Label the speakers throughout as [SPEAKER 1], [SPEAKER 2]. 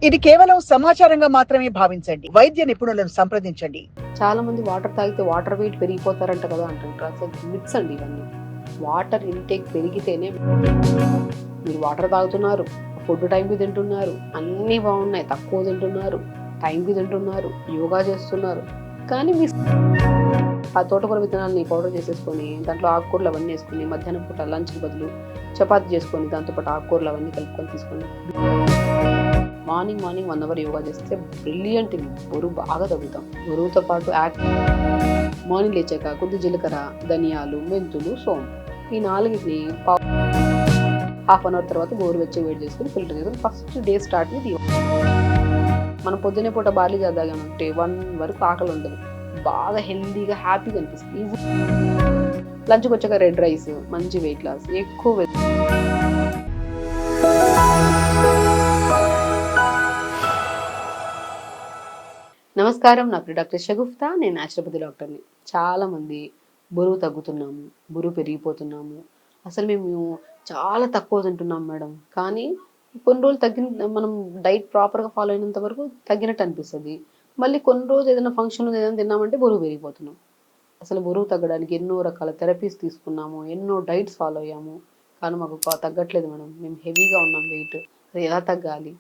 [SPEAKER 1] ఇది కేవలం సమాచారంగా మాత్రమే భావించండి. వైద్య నిపుణులను సంప్రదించండి.
[SPEAKER 2] చాలా మంది వాటర్ తాగితే వాటర్ వెయిట్ పెరిగిపోతారంట కదా అంటుంటారు. అసలు మిత్స్ అండి ఇవన్నీ. వాటర్ ఇంటేక్ పెరిగితేనే మీరు వాటర్ తాగుతున్నారు, ఫుడ్ టైంకి తింటున్నారు, అన్నీ బాగున్నాయి, తక్కువ తింటున్నారు, టైంకి తింటున్నారు, యోగా చేస్తున్నారు. కానీ మీ ఆ తోటకూర విత్తనాలని పౌడర్ చేసేసుకొని దాంట్లో ఆకుకూరలు అవన్నీ వేసుకొని మధ్యాహ్నం పూట లంచ్కి బదులు చపాతి చేసుకొని దాంతోపాటు ఆకుకూరలు అవన్నీ కలుపుకొని తీసుకొని మార్నింగ్ 1 అవర్ యోగా చేస్తే బ్రిలియంట్. బరువు బాగా తగ్గుతాం. బరువుతో పాటు మార్నింగ్ లేచాక కొద్ది జీలకర్ర, ధనియాలు, మెంతులు, సోంపు ఈ నాలుగిటిని హాఫ్ అన్ అవర్ తర్వాత గోరువెచ్చగా వేడి చేసుకుని ఫిల్టర్ చేసుకుని first day start with yoga. మనం పొద్దునే పూట బార్లీ తాగామంటే 1 వరకు ఆకలి ఉండదు. బాగా హెల్దీగా హ్యాపీగా అనిపిస్తుంది. ఈజీ లంచ్కి వచ్చాక రెడ్ రైస్, మంచి వెయిట్ లాస్, ఎక్కువ నమస్కారం. నా పేరు డాక్టర్ షగుఫ్తా. నేను న్యాచురోపతి డాక్టర్ని. చాలామంది బరువు తగ్గుతున్నాము, బరువు పెరిగిపోతున్నాము, అసలు మేము చాలా తక్కువ తింటున్నాం మేడం, కానీ కొన్ని రోజులు మనం డైట్ ప్రాపర్గా ఫాలో అయినంత వరకు తగ్గినట్టు అనిపిస్తుంది. మళ్ళీ కొన్ని రోజులు ఏదైనా ఫంక్షన్లో ఏదైనా తిన్నామంటే బరువు పెరిగిపోతున్నాం. అసలు బరువు తగ్గడానికి ఎన్నో రకాల థెరపీస్ తీసుకున్నాము, ఎన్నో డైట్స్ ఫాలో అయ్యాము, కానీ మాకు తగ్గట్లేదు మేడం. మేము హెవీగా ఉన్నాం వెయిట్. అది ఎలా తగ్గాలి?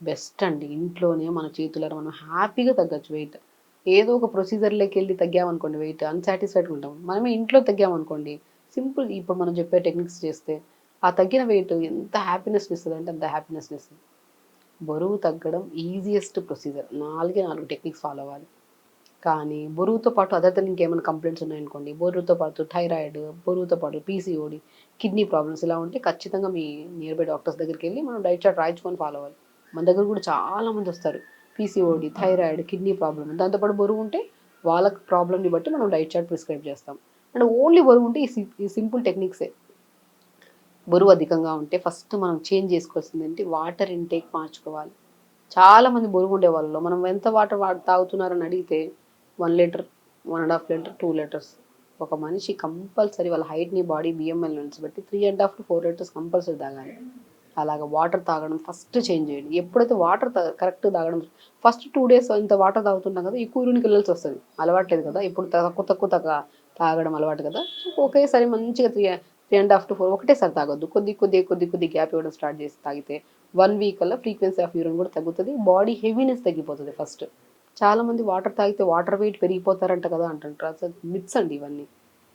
[SPEAKER 2] బెస్ట్ అండి, ఇంట్లోనే మన చేతులారా మనం హ్యాపీగా తగ్గచ్చు వెయిట్. ఏదో ఒక ప్రొసీజర్లోకి వెళ్ళి తగ్గామనుకోండి వెయిట్ అన్సాటిస్ఫైడ్గా ఉంటాం. మనమే ఇంట్లో తగ్గామనుకోండి సింపుల్, ఇప్పుడు మనం చెప్పే టెక్నిక్స్ చేస్తే ఆ తగ్గిన వెయిట్ ఎంత హ్యాపీనెస్ ఇస్తుంది అంటే అంత హ్యాపీనెస్ ఇస్తుంది. బరువు తగ్గడం ఈజియెస్ట్ ప్రొసీజర్. 4 టెక్నిక్స్ ఫాలో అవ్వాలి. కానీ బరువుతో పాటు అదర్ దెన్ ఇంకేమైనా కంప్లైంట్స్ ఉన్నాయనుకోండి, బరువుతో పాటు థైరాయిడ్, బరువుతో పాటు పీసీఓడి, కిడ్నీ ప్రాబ్లమ్స్ ఇలా ఉంటే ఖచ్చితంగా మీ నియర్ బై డాక్టర్స్ దగ్గరికి వెళ్ళి మనం డైట్ చార్ట్ రాయించుకొని ఫాలో అవ్వాలి. మన దగ్గర కూడా చాలా మంది వస్తారు పీసీఓడి, థైరాయిడ్, కిడ్నీ ప్రాబ్లమ్, దాంతోపాటు బరువు ఉంటే వాళ్ళకి ప్రాబ్లమ్ని బట్టి మనం డైట్ చార్ట్ ప్రిస్క్రైబ్ చేస్తాం. అండ్ ఓన్లీ బరువు ఉంటే ఈ సింపుల్ టెక్నిక్సే. బరువు అధికంగా ఉంటే ఫస్ట్ మనం చేంజ్ చేసుకోవాల్సింది ఏంటి, వాటర్ ఇంటేక్ మార్చుకోవాలి. చాలామంది బరువు ఉండే వాళ్ళలో మనం ఎంత వాటర్ తాగుతున్నారని అడిగితే 1 లీటర్, 1.5 లీటర్, 2 లీటర్స్. ఒక మనిషి కంపల్సరీ వాళ్ళ హైట్ని, బాడీ బిఎంఎల్ నుంచి బట్టి 3.5 to 4 లీటర్స్ కంపల్సరీ తాగాలి. అలాగ వాటర్ తాగడం ఫస్ట్ చేంజ్ చేయండి. ఎప్పుడైతే వాటర్ కరెక్ట్ తాగడం ఫస్ట్ 2 days ఇంత వాటర్ తాగుతున్నాం కదా, ఎక్కువ యూరిన్కి వెళ్ళాల్సి వస్తుంది. అలవాట్లేదు కదా, ఇప్పుడు తక్కువ తాగడం అలవాటు కదా. ఒకేసారి మంచిగా 3.5 to 4 ఒకటేసారి తాగొద్దు. కొద్ది గ్యాప్ ఇవ్వడం స్టార్ట్ చేసి తాగితే 1 week వల్ల ఫ్రీక్వెన్సీ ఆఫ్ యూరిన్ కూడా తగ్గుతుంది. బాడీ హెవీనెస్ తగ్గిపోతుంది ఫస్ట్. చాలామంది వాటర్ తాగితే వాటర్ వెయిట్ పెరిగిపోతారంట కదా అంటుంటారు. అసలు మిత్స్ అండి ఇవన్నీ.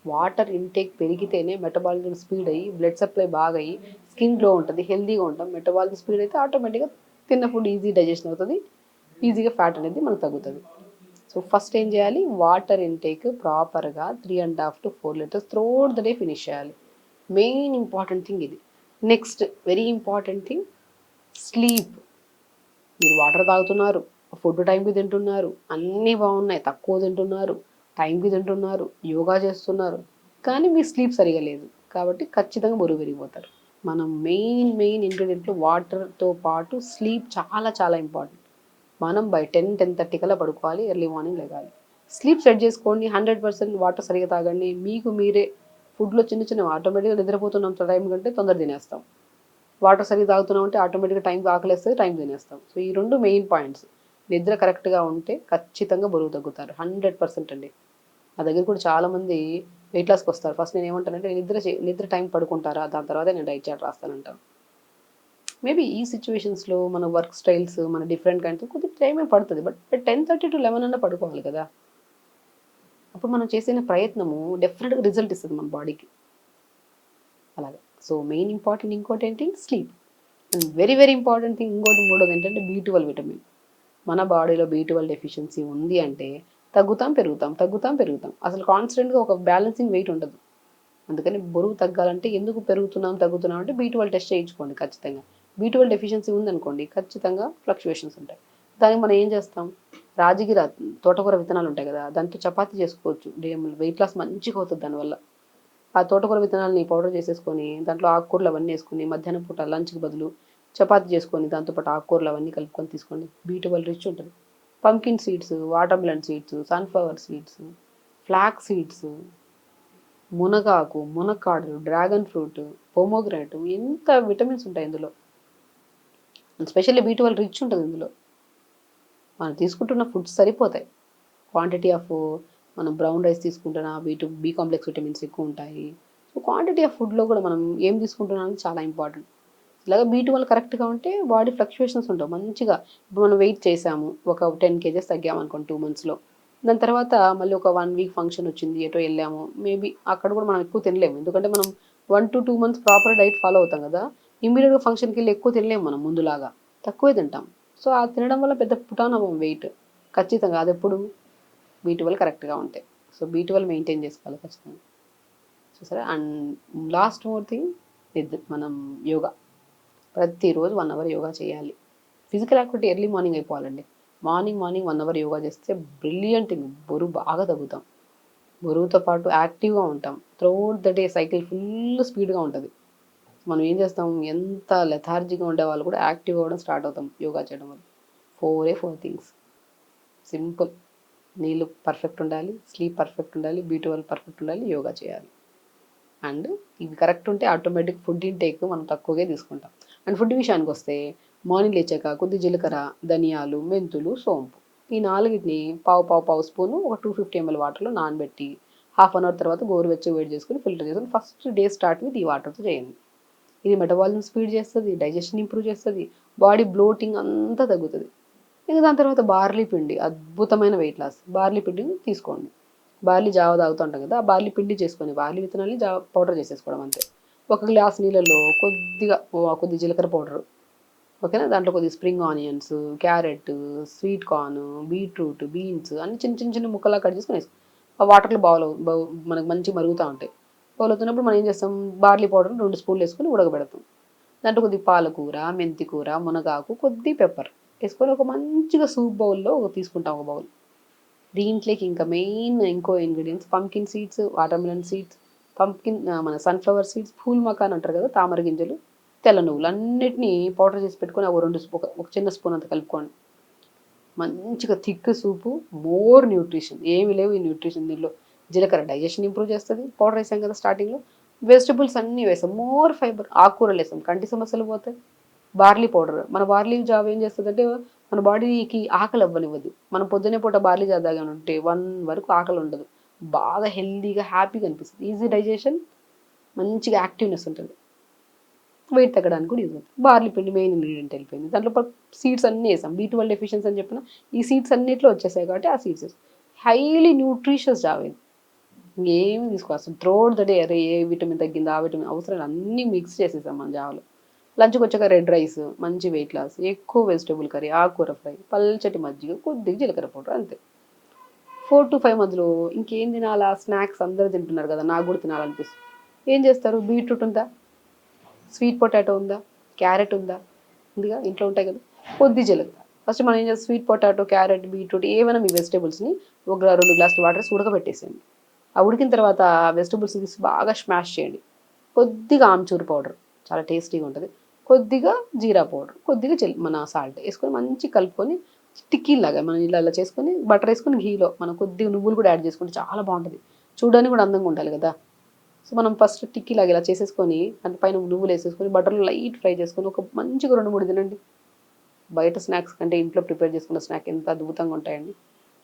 [SPEAKER 2] వాటర్ ఇంటేక్ పెరిగితేనే మెటబాలిజం స్పీడ్ అయ్యి బ్లడ్ సప్లై బాగా అయ్యి స్కిన్ గ్లో ఉంటుంది, హెల్దీగా ఉంటాం. మెటబాలిజం స్పీడ్ అయితే ఆటోమేటిక్గా తిన్న ఫుడ్ ఈజీ డైజెషన్ అవుతుంది, ఈజీగా ఫ్యాట్ అనేది మనకు తగ్గుతుంది. సో ఫస్ట్ ఏం చేయాలి, వాటర్ ఇంటేక్ ప్రాపర్గా 3.5 to 4 litres throughout the day finish చేయాలి. మెయిన్ ఇంపార్టెంట్ థింగ్ ఇది. Next very important thing, sleep. మీరు వాటర్ తాగుతున్నారు, ఫుడ్ టైంకి తింటున్నారు, అన్నీ బాగున్నాయి, తక్కువ తింటున్నారు, టైంకి తింటున్నారు, యోగా చేస్తున్నారు, కానీ మీ స్లీప్ సరిగా లేదు. కాబట్టి ఖచ్చితంగా బరువు పెరిగిపోతారు. మనం మెయిన్ ఇంగ్రీడియంట్లో వాటర్తో పాటు స్లీప్ చాలా చాలా ఇంపార్టెంట్. మనం బై 10-10:30 కల్లా పడుకోవాలి, ఎర్లీ మార్నింగ్ లెగాలి. స్లీప్ సెట్ చేసుకోండి, 100% వాటర్ సరిగా తాగండి. మీకు మీరే ఫుడ్లో చిన్న ఆటోమేటిక్గా నిద్రపోతున్నాం టైం కంటే తొందర తినేస్తాం. వాటర్ సరిగ్గా తాగుతున్నాం అంటే ఆటోమేటిక్గా టైంకి ఆకలేస్తుంది, టైం తినేస్తాం. సో ఈ 2 మెయిన్ పాయింట్స్. నిద్ర కరెక్ట్గా ఉంటే ఖచ్చితంగా బరువు తగ్గుతారు 100% అండి. నా దగ్గర కూడా చాలామంది వెయిట్ లాస్కి వస్తారు. ఫస్ట్ నేను ఏమంటానంటే నిద్ర టైం పడుకుంటారా, దాని తర్వాత నేను డైట్ చార్ట్ రాస్తానంటాను. మేబీ ఈ సిచ్యువేషన్స్లో మన వర్క్ స్టైల్స్ మన డిఫరెంట్ కైండ్స్ కొద్దిగా టైమే పడుతుంది. బట్ 10:30 to 11 అన్నా పడుకోవాలి కదా. అప్పుడు మనం చేసిన ప్రయత్నము డెఫినెట్గా రిజల్ట్ ఇస్తుంది మన బాడీకి. అలాగే సో మెయిన్ ఇంపార్టెంట్ ఇంకోటి ఏంటి, sleep. And very important thing ఇంకోటి మూడోది ఏంటంటే B12 విటమిన్. మన బాడీలో B12 డెఫిషియన్సీ ఉంది అంటే తగ్గుతాం. అసలు కాన్స్టెంట్గా ఒక బ్యాలెన్సింగ్ వెయిట్ ఉండదు. అందుకని బరువు తగ్గాలంటే ఎందుకు తగ్గుతున్నాం అంటే B12 టెస్ట్ చేయించుకోండి ఖచ్చితంగా. B12 డెఫిషియన్సీ ఉందనుకోండి ఖచ్చితంగా ఫ్లక్చువేషన్స్ ఉంటాయి. దానికి మనం ఏం చేస్తాం, రాజగిర తోటకూర విత్తనాలు ఉంటాయి కదా, దాంతో చపాతీ చేసుకోవచ్చు. వెయిట్ లాస్ మంచిగా అవుతుంది దానివల్ల. ఆ తోటకూర విత్తనాలని పౌడర్ చేసేసుకొని దాంట్లో ఆకుకూరలు అవన్నీ వేసుకొని మధ్యాహ్నం పూట లంచ్కి బదులు చపాతీ చేసుకొని దాంతోపాటు ఆకుకూరలు అవన్నీ కలుపుకొని తీసుకోండి. B12 రిచ్ ఉంటుంది. Pumpkin seeds, watermelon seeds, sunflower seeds, flax seeds, మునగాకు, మునక్కాడలు, డ్రాగన్ ఫ్రూట్, పొమోగ్రానేట్, ఎంత విటమిన్స్ ఉంటాయి ఇందులో. స్పెషల్లీ B12 రిచ్ ఉంటుంది ఇందులో. మనం తీసుకుంటున్న ఫుడ్స్ సరిపోతాయి. క్వాంటిటీ ఆఫ్ మనం బ్రౌన్ రైస్ తీసుకుంటున్నా బి కాంప్లెక్స్ విటమిన్స్ ఎక్కువ ఉంటాయి. సో క్వాంటిటీ ఆఫ్ ఫుడ్లో కూడా మనం ఏం తీసుకుంటున్నాం అనేది చాలా ఇంపార్టెంట్. ఇలాగ B12 కరెక్ట్గా ఉంటే బాడీ ఫ్లక్చుయేషన్స్ ఉంటాయి మంచిగా. ఇప్పుడు మనం వెయిట్ చేసాము, ఒక 10 kgs తగ్గామనుకోండి 2 monthsలో. దాని తర్వాత మళ్ళీ ఒక 1 week ఫంక్షన్ వచ్చింది, ఎటో వెళ్ళాము, మేబీ అక్కడ కూడా మనం ఎక్కువ తినలేము. ఎందుకంటే మనం 1 to 2 months proper diet follow అవుతాం కదా. ఇమ్మీడియట్గా ఫంక్షన్కి వెళ్ళి ఎక్కువ తినలేము మనం ముందులాగా, తక్కువే తింటాం. సో ఆ తినడం వల్ల పెద్ద పుటాన్ అవ్వం వెయిట్. ఖచ్చితంగా అది ఎప్పుడు B12 కరెక్ట్గా ఉంటాయి. సో B12 మెయింటైన్ చేసుకోవాలి ఖచ్చితంగా. చూసారా. అండ్ లాస్ట్ మోర్ థింగ్, మనం యోగా ప్రతిరోజు 1 hour యోగా చేయాలి. ఫిజికల్ యాక్టివిటీ ఎర్లీ మార్నింగ్ అయిపోవాలండి. మార్నింగ్ 1 hour యోగా చేస్తే బ్రిలియంట్ థింగ్. బరువు బాగా తగ్గుతాం, బరువుతో పాటు యాక్టివ్గా ఉంటాం. Throughout the day cycle full స్పీడ్గా ఉంటుంది. మనం ఏం చేస్తాం, ఎంత లెథార్జీగా ఉండే వాళ్ళు కూడా యాక్టివ్ అవ్వడం స్టార్ట్ అవుతాం యోగా చేయడం వల్ల. 4 థింగ్స్ సింపుల్. నీళ్ళు పర్ఫెక్ట్ ఉండాలి, స్లీప్ పర్ఫెక్ట్ ఉండాలి, B12 పర్ఫెక్ట్ ఉండాలి, యోగా చేయాలి. అండ్ ఇవి కరెక్ట్ ఉంటే ఆటోమేటిక్ ఫుడ్ ఇంటేక్ మనం తక్కువగా తీసుకుంటాం. అండ్ ఫుడ్ విషయానికి వస్తే మార్నింగ్ లేచాక కొద్ది జీలకర్ర, ధనియాలు, మెంతులు, సోంపు, ఈ 4ని పావు స్పూను ఒక 250 ml వాటర్లో నానబెట్టి 1/2 hour తర్వాత గోరువెచ్చగా వేడి చేసుకుని ఫిల్టర్ చేసుకుని ఫస్ట్ డే స్టార్ట్ విత్ ఈ వాటర్తో చేయండి. ఇది మెటబాలిజం స్పీడ్ చేస్తుంది, డైజెషన్ ఇంప్రూవ్ చేస్తుంది, బాడీ బ్లోటింగ్ అంతా తగ్గుతుంది. ఇంకా దాని తర్వాత బార్లీ పిండి, అద్భుతమైన వెయిట్ లాస్. బార్లీ పిండిని తీసుకోండి. బార్లీ జావ తాగుతుంటాం కదా, ఆ బార్లీ పిండి చేసుకొని బార్లీ విత్తనాన్ని జావ పౌడర్ చేసేసుకోవడం అంతే. 1 గ్లాస్ నీళ్ళల్లో కొద్ది జీలకర్ర పౌడర్, ఓకేనా. దాంట్లో కొద్దిగా spring onions, carrot, sweet corn, beetroot, beans అన్ని చిన్న చిన్న చిన్న ముక్కలా కట్ చేసుకొని వేసుకో. ఆ వాటర్లో మనకు మంచి మరుగుతూ ఉంటాయి. బౌల్ అవుతున్నప్పుడు మనం ఏం చేస్తాం, బార్లీ పౌడర్ 2 స్పూన్లు వేసుకొని ఉడకబెడతాం. దాంట్లో కొద్దిగా పాలకూర, మెంతి కూర, మునగాకు, కొద్ది పెప్పర్ వేసుకొని ఒక మంచిగా సూప్ బౌల్లో తీసుకుంటాం ఒక బౌల్. దీంట్లోకి ఇంకా మెయిన్ ఇంకో ingredients pumpkin seeds, watermelon seeds, మన సన్ఫ్లవర్ సీడ్స్, పూల్ మకాన్ అంటారు కదా, తామర గింజలు, తెల్ల నువ్వులు అన్నిటినీ పౌడర్ చేసి పెట్టుకొని ఒక చిన్న స్పూన్ అంత కలుపుకోండి. మంచిగా థిక్ సూపు, మోర్ న్యూట్రిషన్. ఏమి లేవు ఈ న్యూట్రిషన్ దీనిలో. జీలకర్ర డైజెషన్ ఇంప్రూవ్ చేస్తుంది, పౌడర్ వేసాం కదా స్టార్టింగ్లో. వెజిటబుల్స్ అన్నీ వేసాం, మోర్ ఫైబర్. ఆకుకూరలు వేసాం, కంటి సమస్యలు పోతాయి. బార్లీ పౌడర్, మన బార్లీ జావ ఏం చేస్తుంది అంటే మన బాడీకి ఆకలి అవ్వనివ్వదు. మనం పొద్దునే పూట బార్లీ జావ తాగాని ఉంటే 1 వరకు ఆకలి ఉండదు. బాగా హెల్దీగా హ్యాపీగా అనిపిస్తుంది, ఈజీ డైజెషన్, మంచిగా యాక్టివ్నెస్ ఉంటుంది, వెయిట్ తగ్గడానికి కూడా యూజ్ అవుతుంది. బార్లీ పిండి మెయిన్ ఇంగ్రీడియంట్ వెళ్ళిపోయింది. దాంట్లో సీడ్స్ అన్నీ వేసాం. B12 డెఫిషియన్సీ అని చెప్పిన ఈ సీడ్స్ అన్నిట్లో వచ్చేసాయి కాబట్టి ఆ సీడ్స్ హైలీ న్యూట్రిషియస్ జావ ఇది. ఇంకేమి తీసుకోవాలి త్రోడ్ ద డే. అరే ఏ విటమిన్ తగ్గింది, ఆ విటమిన్ అవసరం అన్నీ మిక్స్ చేసేసాం మన జావలో. లంచ్కి వచ్చాక రెడ్ రైస్, మంచి వెయిట్ లాస్, ఎక్కువ వెజిటేబుల్ కర్రీ, ఆకుకూర ఫ్రై, పల్చటి మజ్జిగ, కొద్దిగా జీలకర్ర పౌడర్, అంతే. 4 to 5 మధ్యలో ఇంకేం తినాలా, స్నాక్స్ అందరూ తింటున్నారు కదా, నాకు కూడా తినాలనిపిస్తుంది. ఏం చేస్తారు, బీట్రూట్ ఉందా, స్వీట్ పొటాటో ఉందా, క్యారెట్ ఉందా, ఉందిగా, ఇంట్లో ఉంటాయి కదా, కొద్ది జీలకర్ర. ఫస్ట్ మనం ఏం చేస్తాం, స్వీట్ పొటాటో, క్యారెట్, బీట్రూట్ ఏమైనా మీ వెజిటేబుల్స్ని ఒక 2 గ్లాసులు వాటర్ ఉడకబెట్టేసేయండి. ఆ ఉడికిన తర్వాత వెజిటబుల్స్ తీసి బాగా స్మాష్ చేయండి. కొద్దిగా ఆమ్చూర్ పౌడర్, చాలా టేస్టీగా ఉంటుంది, కొద్దిగా జీరా పౌడర్, కొద్దిగా మన సాల్ట్ వేసుకొని మంచి కలుపుకొని టిక్కీలాగా మనం ఇలా చేసుకొని బటర్ వేసుకొని ఘీలో మనం కొద్దిగా నువ్వులు కూడా యాడ్ చేసుకుంటే చాలా బాగుంటుంది. చూడడానికి కూడా అందంగా ఉండాలి కదా. సో మనం ఫస్ట్ టిక్కీలాగా ఇలా చేసేసుకొని అంటే పైన నువ్వులు వేసేసుకొని బటర్లో లైట్ ఫ్రై చేసుకొని ఒక మంచిగా 2-3 తినండి. బయట స్నాక్స్ కంటే ఇంట్లో ప్రిపేర్ చేసుకున్న స్నాక్ ఎంత అద్భుతంగా ఉంటాయండి.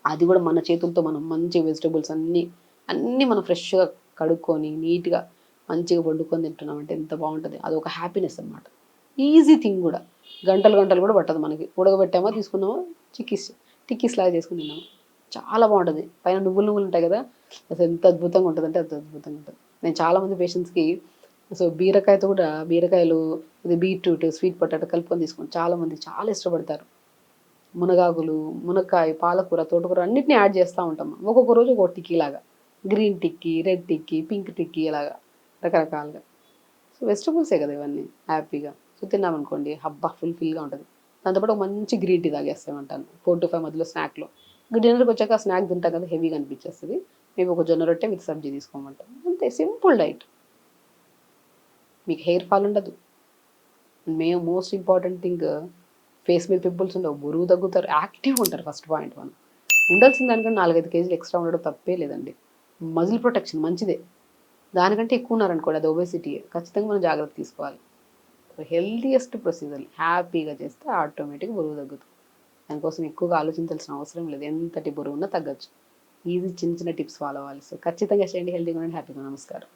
[SPEAKER 2] అది కూడా మన చేతులతో మనం మంచి వెజిటబుల్స్ అన్నీ మనం ఫ్రెష్గా కడుక్కొని నీట్గా మంచిగా వండుకొని తింటున్నామంటే ఎంత బాగుంటుంది. అదొక హ్యాపీనెస్ అనమాట. ఈజీ థింగ్ కూడా, గంటలు కూడా పట్టదు మనకి. ఉడకబెట్టామా, తీసుకున్నామా, టిక్కీస్ లాగా చేసుకుని తిన్నాము, చాలా బాగుంటుంది. పైన నువ్వులు ఉంటాయి కదా, అసలు ఎంత అద్భుతంగా ఉంటుంది అంటే అంత అద్భుతంగా ఉంటుంది. నేను చాలామంది పేషెంట్స్కి సో బీరకాయతో కూడా, బీరకాయలు, బీట్రూట్, స్వీట్ పొటాటో కలుపుకొని తీసుకుంటాను. చాలామంది చాలా ఇష్టపడతారు. మునగాకులు, మునక్కాయ, పాలకూర, తోటకూర అన్నిటిని యాడ్ చేస్తూ ఉంటాం. ఒక్కొక్క రోజు ఒక్కొక్క టిక్కీ లాగా, గ్రీన్ టిక్కీ, రెడ్ టిక్కీ, పింక్ టిక్కీ, అలాగా రకరకాలుగా. సో వెజిటబుల్సే కదా ఇవన్నీ, హ్యాపీగా. సో తిన్నామనుకోండి హబ్బా ఫుల్ఫిల్గా ఉంటుంది. దాంతోపాటు ఒక మంచి గ్రీన్ టీ తాగేస్తామంటాను 4 to 5 మధ్యలో స్నాక్లో. ఇంకా డిన్నర్కి వచ్చాక ఆ స్నాక్ తింటాం కదా, హెవీగా అనిపించేస్తుంది. మేము ఒక జొన్న రొట్టె విత్ సబ్జీ తీసుకోమంటాం, అంతే. సింపుల్ డైట్, మీకు హెయిర్ ఫాల్ ఉండదు. మేము మోస్ట్ ఇంపార్టెంట్ థింగ్, ఫేస్ మీద పింపుల్స్ ఉండవు, బరువు తగ్గుతారు, యాక్టివ్గా ఉంటారు. ఫస్ట్ పాయింట్ మనం ఉండాల్సిన దానికంటే 4-5 kg ఎక్స్ట్రా ఉండడం తప్పే లేదండి. మజిల్ ప్రొటెక్షన్ మంచిదే. దానికంటే ఎక్కువ ఉన్నారనుకోండి అది ఒబేసిటీ, ఖచ్చితంగా మనం జాగ్రత్త తీసుకోవాలి. డాక్టర్. హెల్తీయెస్ట్ ప్రొసీజర్ హ్యాపీగా చేస్తే ఆటోమేటిక్గా బరువు తగ్గుతుంది. దానికోసం ఎక్కువగా ఆలోచించాల్సిన అవసరం లేదు. ఎంతటి బరువు ఉన్నా తగ్గచ్చు. ఈజీ చిన్న చిన్న టిప్స్ ఫాలో అవ్వాలి. సో ఖచ్చితంగా చేయండి. హెల్తీగా ఉండండి. హ్యాపీగా. నమస్కారం.